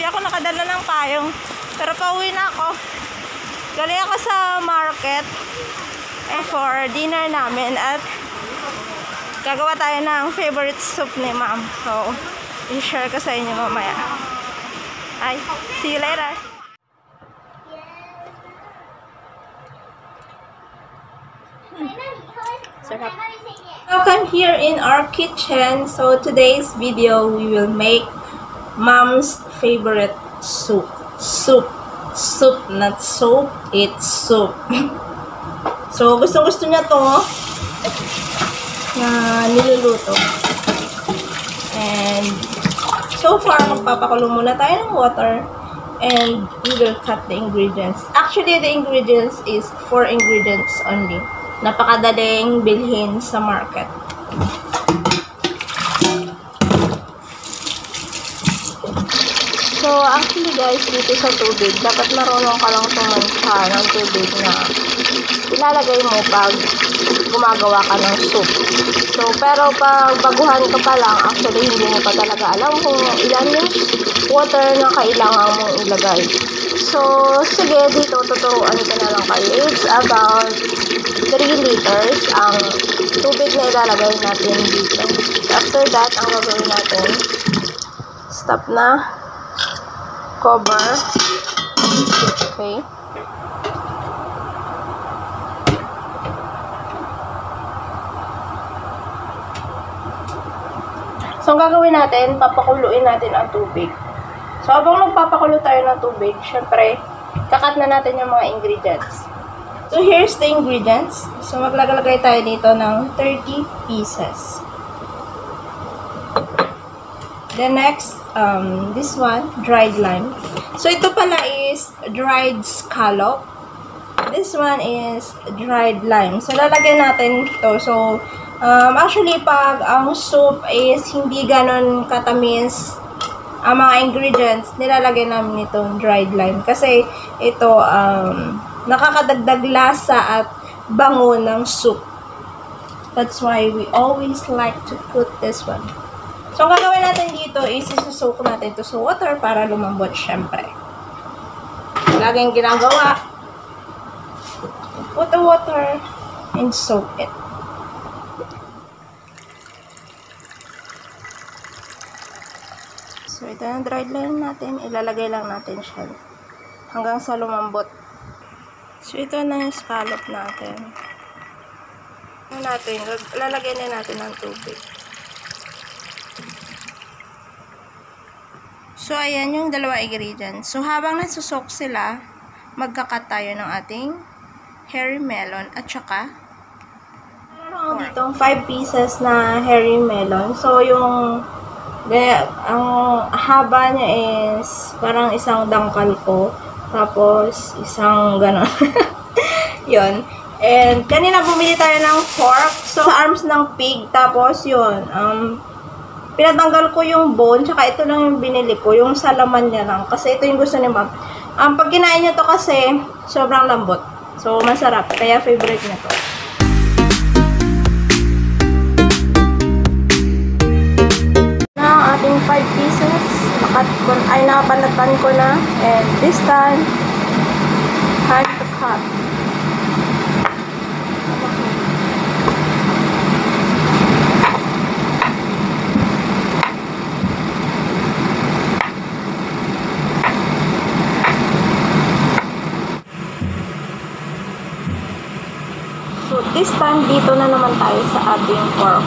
Hindi ako nakadala ng payong. Pero pauwi na ako. Galing ako sa market for dinner namin at gagawa tayo ng favorite soup ni ma'am. So, i-share ko sa inyo mamaya. Ay, see you later. Sarap. Welcome here in our kitchen. So today's video we will make mom's favorite soup. Soup, not soap, it's soup. So gusto niya to na niluluto. And so far magpapakulo muna tayo ng water and we will cut the ingredients. Actually the ingredients is 4 ingredients only. Napakadaling bilhin sa market. So, actually guys, dito sa tubig, dapat marunong ka lang tumansya ng tubig na ilalagay mo pag gumagawa ka ng soup. So, pero pag baguhan ka pa lang, actually hindi mo pa talaga alam kung ilan yung water na kailangan mong ilagay. So, sige, dito tuturuan ko na lang kayo. It's about 3 liters ang tubig na ilalagay natin dito. After that, ang gagawin natin, stop na, cover, okay. So, ang gagawin natin, papakuluin natin ang tubig. So, habang magpapakulo tayo ng tubig, syempre, kakat na natin yung mga ingredients. So, here's the ingredients. So, maglalagay tayo dito ng 30 pieces. The next, this one, dried lime. So, ito pala is dried scallop. This one is dried lime. So, lalagyan natin ito. So, actually, pag ang soup is hindi ganon katamis, ang mga ingredients, nilalagay namin itong dried lime. Kasi ito, nakakadagdag lasa at bango ng soup. That's why we always like to put this one. So, ang gagawin natin dito is isusok natin ito sa water para lumambot syempre. Laging ginagawa, put the water and soak it. So, ito yung dried lime natin. Ilalagay lang natin siya hanggang sa lumambot. So, ito na yung scallop natin. Lalagay na natin ng tubig. So, ayan yung dalawa ingredients. So, habang nasusok sila, magkakat tayo ng ating hairy melon at saka meron ditong 5 pieces na hairy melon. So, ang haba niya is parang isang dangkal ko. Tapos, isang gano'n. Yun. And, kanina bumili tayo ng fork. So, sa arms ng pig. Tapos, yun. Pinatanggal ko yung bone. Tsaka ito lang yung binili ko. Yung sa laman niya lang. Kasi ito yung gusto ni ma'am. Pag kinain niyo to kasi, sobrang lambot. So, masarap. Kaya favorite niya to. Ating 5 pieces nakapanatan ko na, and this time time to cut. So this time dito na naman tayo sa ating pork.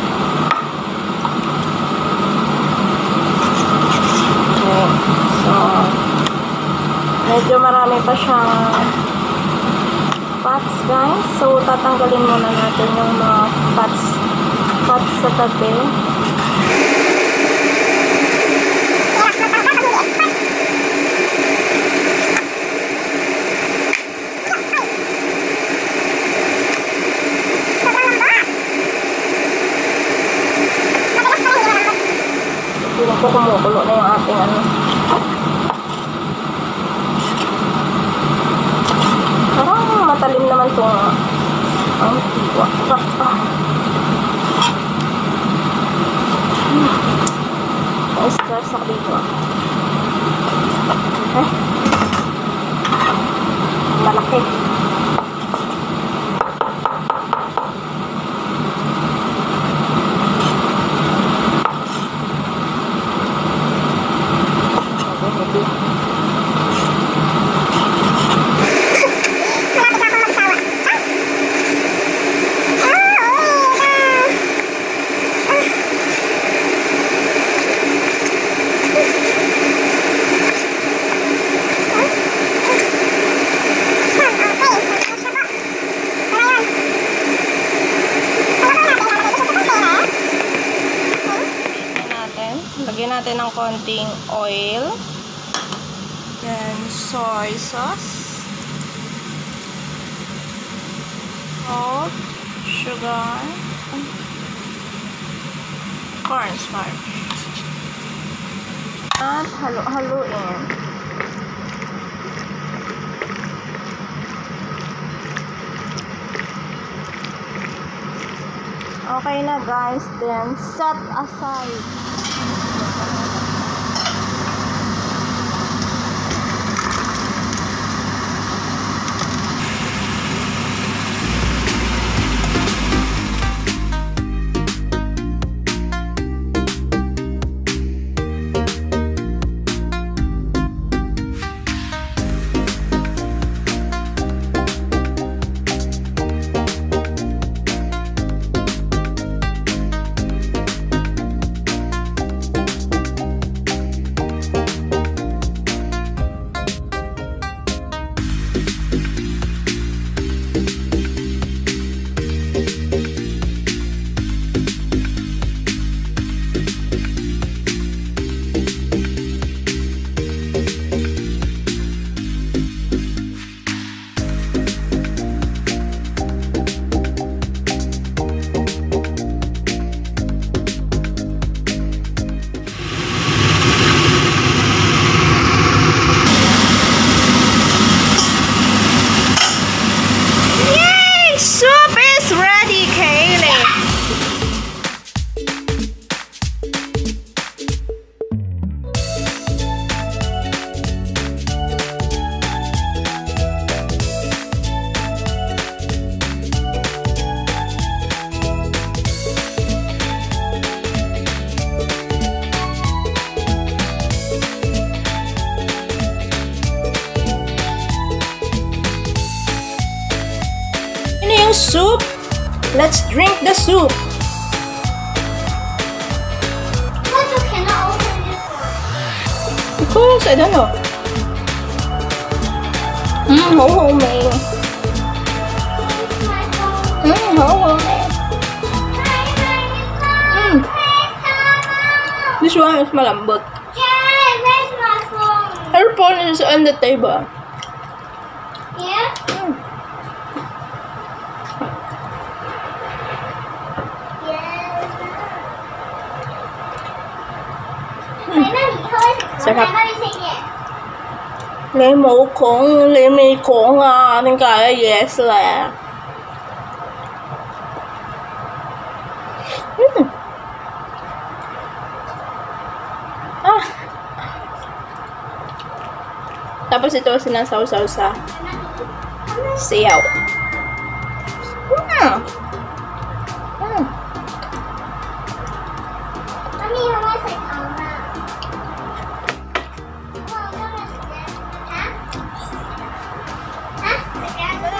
So, medyo marami pa siyang fats, guys. So, tatanggalin muna natin yung mga fats sa tabi. Kumukulo na yung ating parang matalim naman itong ang tiwa. Na-stress ako dito. Malaki. Lagyan natin ng konting oil. Then, soy sauce. Salt. Sugar. Cornstarch. At halo-haluin. Okay na guys, then set aside. Soup. Let's drink the soup. But you cannot open this one. Because I don't know. Ho me. Ho me. This one is malambot. Jay, where's my phone? Her phone is on the table. Yeah? Sarap. Lấy mẫu cuốn, lấy mì cuốn à, nên cái yes là. Tapos ito sinasawsaw sa sayaw.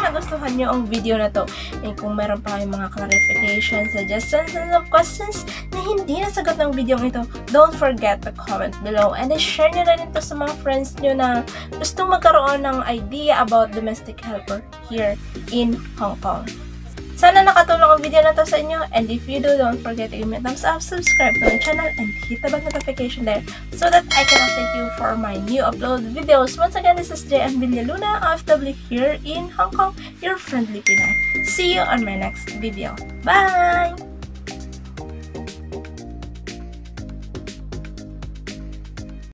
Nagustuhan nyo ang video na to, and kung meron pa kayong mga clarifications, suggestions, and questions na hindi nasagot ng video ito, don't forget to comment below, and share nyo na rin ito sa mga friends nyo na gustong magkaroon ng idea about domestic helper here in Hong Kong. Sana nakatulong ang video na to sa inyo, and if you do, don't forget to give me a thumbs up, subscribe to my channel, and hit the bell notification there so that I can update you for my new upload videos. Once again, this is Jviewers OFW here in Hong Kong, your friendly Pinay. See you on my next video. Bye!